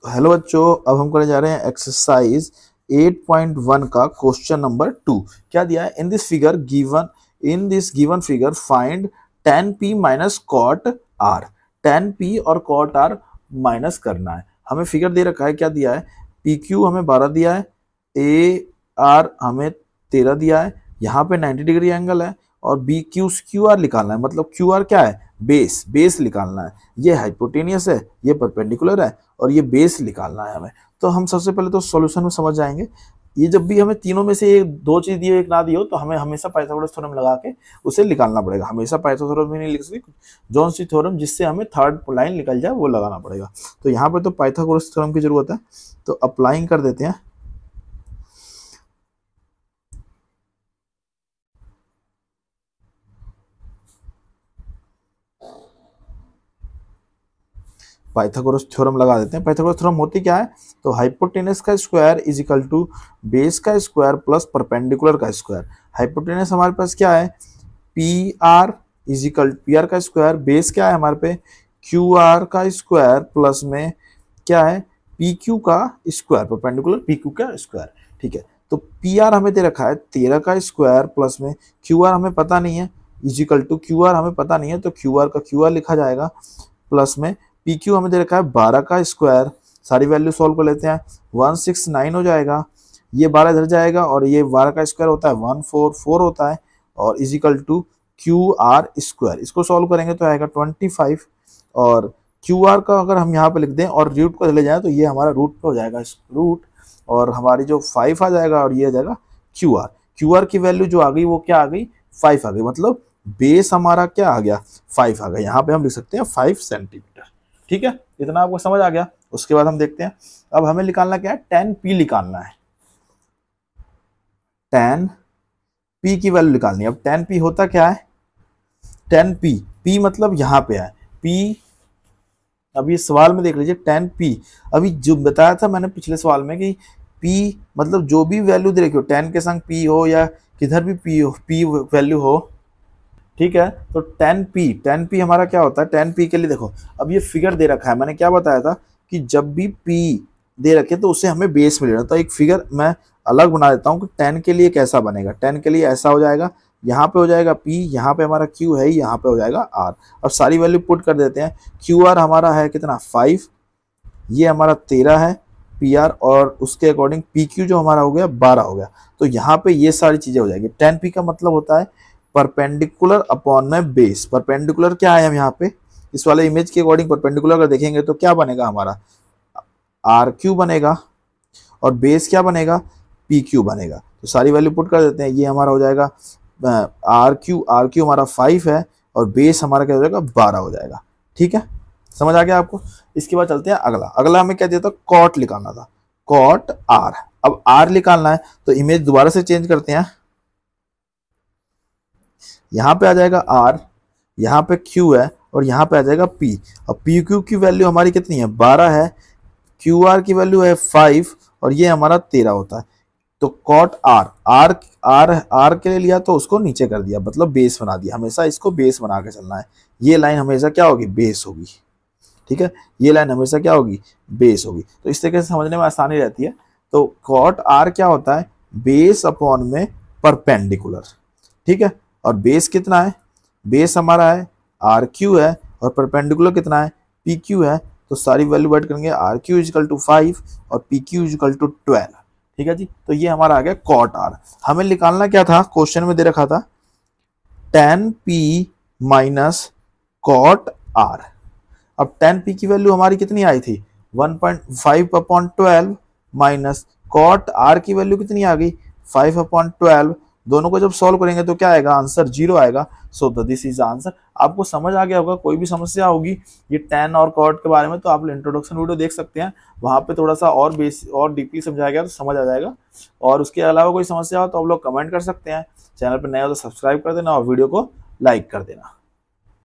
Hello बच्चों, अब हम करने जा रहे हैं एक्सरसाइज 8.1 का क्वेश्चन नंबर 2। क्या दिया है? In this given figure find tan p minus cot r। tan p और कॉट r माइनस करना है। हमें फिगर दे रखा है, क्या दिया है? pq हमें 12 दिया है, ar हमें 13 दिया है, यहाँ पे 90 डिग्री एंगल है और qr निकालना है। मतलब qr क्या है? बेस निकालना है। ये हाइपोटेनियस है, ये परपेंडिकुलर है और ये बेस निकालना है हमें। तो हम सबसे पहले तो सॉल्यूशन में समझ जाएंगे। ये जब भी हमें तीनों में से एक दो चीज दी हो, एक ना दी हो, तो हमें हमेशा पाइथागोरस थ्योरम लगा के उसे निकालना पड़ेगा। हमेशा पाइथागोरस थ्योरम भी नहीं लिख सकते, जॉन सी थ्योरम जिससे हमें थर्ड लाइन निकल जाए वो लगाना पड़ेगा। तो यहाँ पर तो पाइथागोरस थ्योरम की जरूरत है, तो अप्लाइंग कर देते हैं। पाइथागोरस थ्योरम लगा देते हैं। पाइथागोरस थ्योरम होती क्या है? तो हाइपोटेनस का square is equal to base का स्क्वायर प्लस परपेंडिकुलर का स्क्वायर। हाइपोटेनस हमारे पास क्या है? P R is equal to P का स्क्वायर, बेस क्या है हमारे पे? क्यू आर का स्क्वायर प्लस में क्या है? पी क्यू का स्क्वायर, परपेंडिकुलर पी क्यू का स्क्वायर। ठीक है, तो पी आर हमें दे रखा है 13 का स्क्वायर प्लस में क्यू आर हमें पता नहीं है, is equal to Q R हमें पता नहीं है, तो क्यू आर का क्यू आर लिखा जाएगा प्लस में पी क्यू हमें दे रखा है 12 का स्क्वायर। सारी वैल्यू सॉल्व कर लेते हैं, 169 हो जाएगा, ये 12 इधर जाएगा और ये 12 का स्क्वायर होता है 144 होता है और is equal to Q R square. इसको सॉल्व करेंगे तो आएगा 25 और क्यू आर का अगर हम यहाँ पे लिख दें और रूट को ले जाए तो ये हमारा रूट पे हो जाएगा रूट, और हमारी जो 5 आ जाएगा और ये आ जाएगा क्यू आर। क्यू आर की वैल्यू जो आ गई वो क्या आ गई? 5 आ गई। मतलब बेस हमारा क्या आ गया? 5 आ गया। यहाँ पे हम लिख सकते हैं 5 सेंटीमीटर। ठीक है, इतना आपको समझ आ गया। उसके बाद हम देखते हैं, अब हमें निकालना क्या है? tan p निकालना है। tan p की वैल्यू निकालनी है। अब tan p होता क्या है? tan p मतलब यहाँ पे है p। अब ये सवाल में देख लीजिए, tan p अभी जो बताया था मैंने पिछले सवाल में कि p मतलब जो भी वैल्यू दे रखी हो, tan के संग p हो या किधर भी p वैल्यू हो, ठीक है, तो tan p हमारा क्या होता है? tan p के लिए देखो, अब ये फिगर दे रखा है, मैंने क्या बताया था कि जब भी p दे रखे तो उसे हमें बेस में लेना। तो एक फिगर मैं अलग बना देता हूँ कि tan के लिए कैसा बनेगा। tan के लिए ऐसा हो जाएगा, यहाँ पे हो जाएगा p, यहाँ पे हमारा q है, यहाँ पे हो जाएगा r। अब सारी वैल्यू पुट कर देते हैं। qr हमारा है कितना? 5, ये हमारा 13 है pr, और उसके अकॉर्डिंग pq जो हमारा हो गया 12 हो गया। तो यहाँ पे ये सारी चीजें हो जाएगी। tan p का मतलब होता है परपेंडिकुलर अपॉन में बेस। परपेंडिकुलर क्या है? हम यहाँ पे इस वाले इमेज के अकॉर्डिंग परपेंडिकुलर अगर देखेंगे तो क्या बनेगा? हमारा आर क्यू बनेगा और बेस क्या बनेगा? पी क्यू बनेगा। तो सारी वैल्यू पुट कर देते हैं, ये हमारा हो जाएगा आर क्यू हमारा 5 है और बेस हमारा क्या हो जाएगा? 12 हो जाएगा। ठीक है, समझ आ गया आपको? इसके बाद चलते हैं अगला हमें क्या दिया था? कॉट निकालना था, कॉट आर। अब आर निकालना है तो इमेज दोबारा से चेंज करते हैं। यहाँ पे आ जाएगा R, यहाँ पे Q है और यहाँ पे आ जाएगा P। और PQ की वैल्यू हमारी कितनी है? 12 है, QR की वैल्यू है 5 और ये हमारा 13 होता है। तो कॉट R के लिए लिया तो उसको नीचे कर दिया, मतलब बेस बना दिया। हमेशा इसको बेस बना के चलना है। ये लाइन हमेशा क्या होगी? बेस होगी। ठीक है, ये लाइन हमेशा क्या होगी? बेस होगी। तो इस तरीके से समझने में आसानी रहती है। तो कॉट R क्या होता है? बेस अपॉन में परपेंडिकुलर। ठीक है, और बेस कितना है? बेस हमारा है आर क्यू है और परपेंडिकुलर कितना है? पी क्यू है। तो सारी वैल्यू ऐड करेंगे, आर क्यू इजिकल टू 5 और पी क्यू इजिकल टू 12। ठीक है जी, तो ये हमारा आ गया कॉट आर। हमें निकालना क्या था? क्वेश्चन में दे रखा था tan p minus cot R. अब tan p की वैल्यू हमारी कितनी आई थी? 1.5/12 माइनस कॉट आर की वैल्यू कितनी आ गई? 5/12। दोनों को जब सॉल्व करेंगे तो क्या आएगा? आंसर 0 आएगा। So this is answer. आपको समझ आ गया होगा। कोई भी समस्या होगी ये tan और कॉट के बारे में तो आप इंट्रोडक्शन वीडियो देख सकते हैं, वहां पे थोड़ा सा और और डीपली समझाया गया तो समझ आ जाएगा। और उसके अलावा कोई समस्या हो तो आप लोग कमेंट कर सकते हैं। चैनल पर नए हो तो सब्सक्राइब कर देना और वीडियो को लाइक कर देना।